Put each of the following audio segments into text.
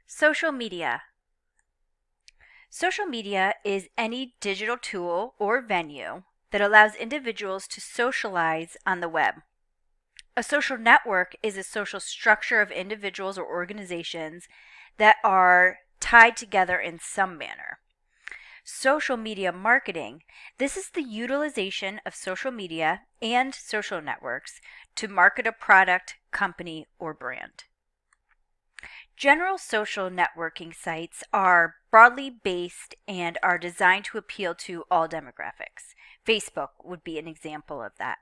Social media. Social media is any digital tool or venue that allows individuals to socialize on the web. A social network is a social structure of individuals or organizations that are tied together in some manner. Social media marketing. This is the utilization of social media and social networks to market a product, company, or brand. General social networking sites are broadly based and are designed to appeal to all demographics. Facebook would be an example of that.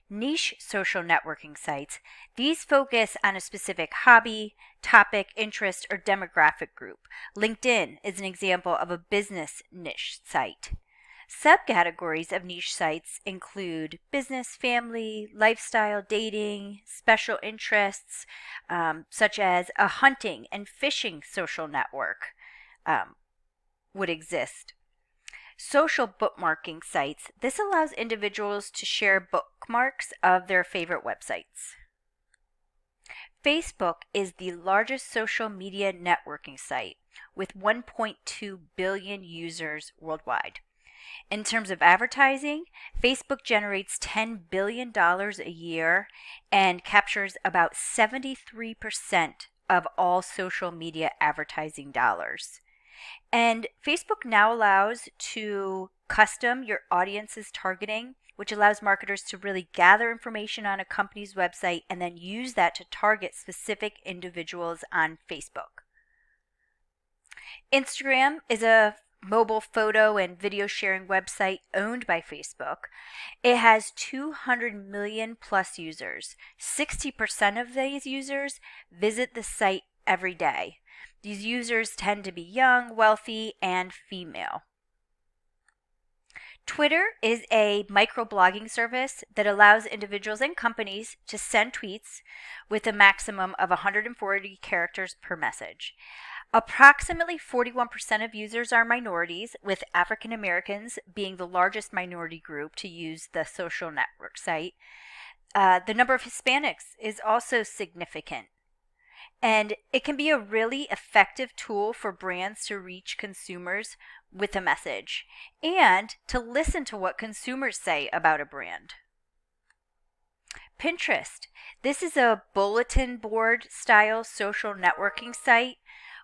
Niche social networking sites, these focus on a specific hobby, topic, interest, or demographic group. LinkedIn is an example of a business niche site. Subcategories of niche sites include business, family, lifestyle, dating, special interests, such as a hunting and fishing social network would exist. Social bookmarking sites. This allows individuals to share bookmarks of their favorite websites. Facebook is the largest social media networking site with 1.2 billion users worldwide. In terms of advertising, Facebook generates $10 billion a year and captures about 73% of all social media advertising dollars. And Facebook now allows to custom your audience's targeting, which allows marketers to really gather information on a company's website and then use that to target specific individuals on Facebook. Instagram is a mobile photo and video sharing website owned by Facebook. It has 200 million plus users. 60% of these users visit the site every day. These users tend to be young, wealthy, and female. Twitter is a microblogging service that allows individuals and companies to send tweets with a maximum of 140 characters per message. Approximately 41% of users are minorities, with African Americans being the largest minority group to use the social network site. The number of Hispanics is also significant. And it can be a really effective tool for brands to reach consumers with a message and to listen to what consumers say about a brand. Pinterest. This is a bulletin board style social networking site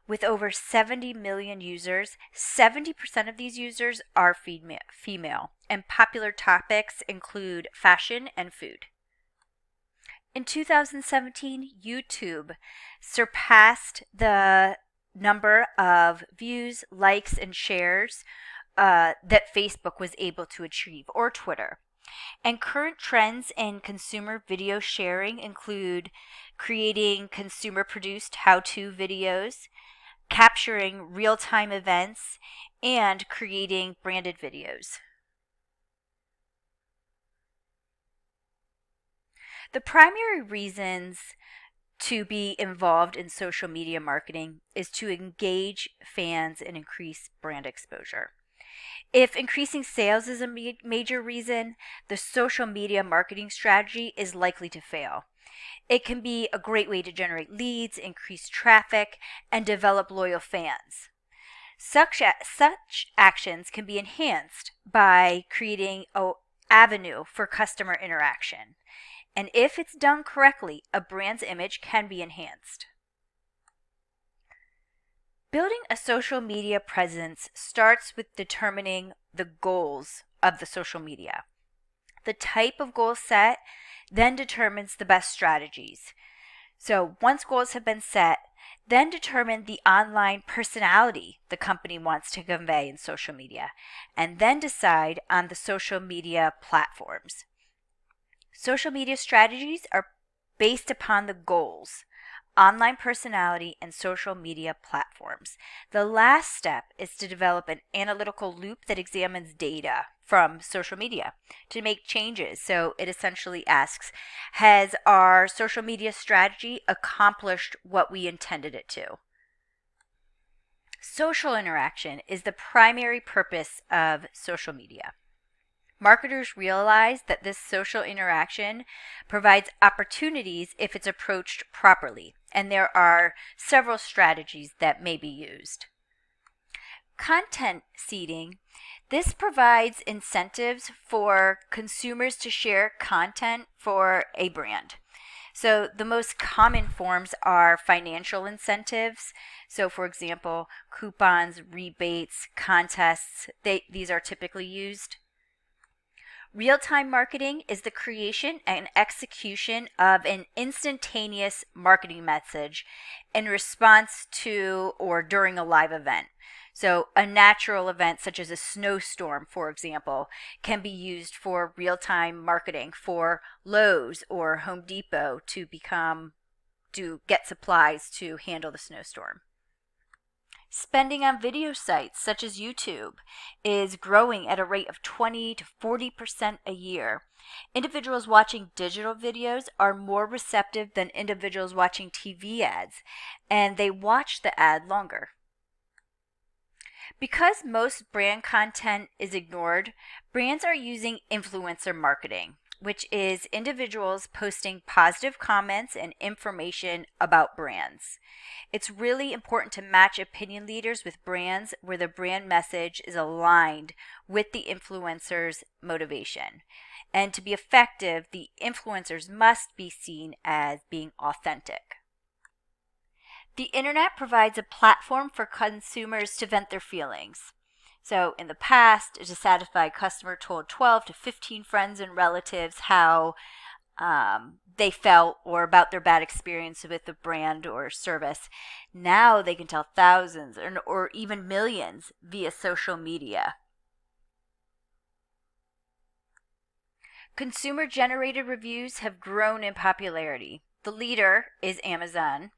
with over 70 million users. 70% of these users are female, and popular topics include fashion and food. In 2017, YouTube surpassed the number of views, likes, and shares that Facebook was able to achieve, or Twitter. And current trends in consumer video sharing include creating consumer-produced how-to videos, capturing real-time events, and creating branded videos. The primary reasons to be involved in social media marketing is to engage fans and increase brand exposure. If increasing sales is a major reason, the social media marketing strategy is likely to fail. It can be a great way to generate leads, increase traffic, and develop loyal fans. Such actions can be enhanced by creating an avenue for customer interaction. And if it's done correctly, a brand's image can be enhanced. Building a social media presence starts with determining the goals of the social media. The type of goal set then determines the best strategies. So once goals have been set, then determine the online personality the company wants to convey in social media, and then decide on the social media platforms. Social media strategies are based upon the goals, online personality, and social media platforms. The last step is to develop an analytical loop that examines data from social media to make changes. So it essentially asks, has our social media strategy accomplished what we intended it to? Social interaction is the primary purpose of social media. Marketers realize that this social interaction provides opportunities if it's approached properly. and there are several strategies that may be used. Content seeding. This provides incentives for consumers to share content for a brand. So the most common forms are financial incentives. So for example, coupons, rebates, contests, these are typically used. Real-time marketing is the creation and execution of an instantaneous marketing message in response to or during a live event. So a natural event such as a snowstorm, for example, can be used for real-time marketing for Lowe's or Home Depot to get supplies to handle the snowstorm. Spending on video sites such as YouTube is growing at a rate of 20 to 40% a year. Individuals watching digital videos are more receptive than individuals watching TV ads, and they watch the ad longer. Because most brand content is ignored, brands are using influencer marketing, which is individuals posting positive comments and information about brands. It's really important to match opinion leaders with brands where the brand message is aligned with the influencer's motivation. And to be effective, the influencers must be seen as being authentic. The internet provides a platform for consumers to vent their feelings. So in the past, a dissatisfied customer told 12 to 15 friends and relatives how they felt or about their bad experience with the brand or service. Now they can tell thousands or even millions via social media. Consumer-generated reviews have grown in popularity. The leader is Amazon,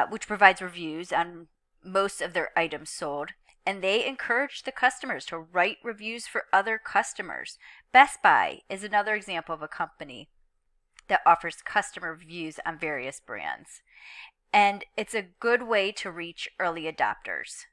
which provides reviews on most of their items sold, and they encourage the customers to write reviews for other customers. Best Buy is another example of a company that offers customer reviews on various brands, and it's a good way to reach early adopters.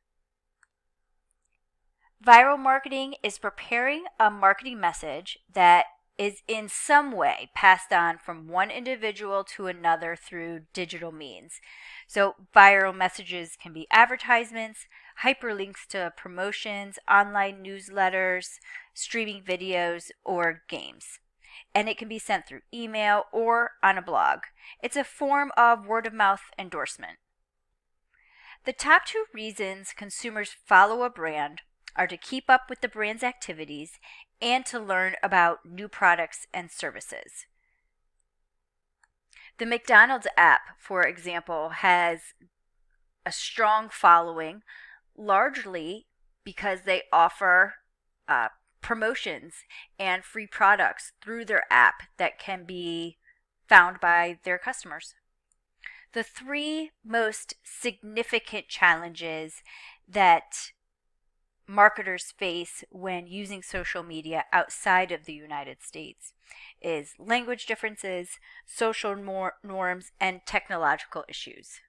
Viral marketing is preparing a marketing message that is in some way passed on from one individual to another through digital means. So viral messages can be advertisements, hyperlinks to promotions, online newsletters, streaming videos, or games. And it can be sent through email or on a blog. It's a form of word-of-mouth endorsement. The top 2 reasons consumers follow a brand are to keep up with the brand's activities and to learn about new products and services. The McDonald's app, for example, has a strong following, largely because they offer promotions and free products through their app that can be found by their customers. The 3 most significant challenges that marketers face when using social media outside of the United States is language differences, social norms, and technological issues.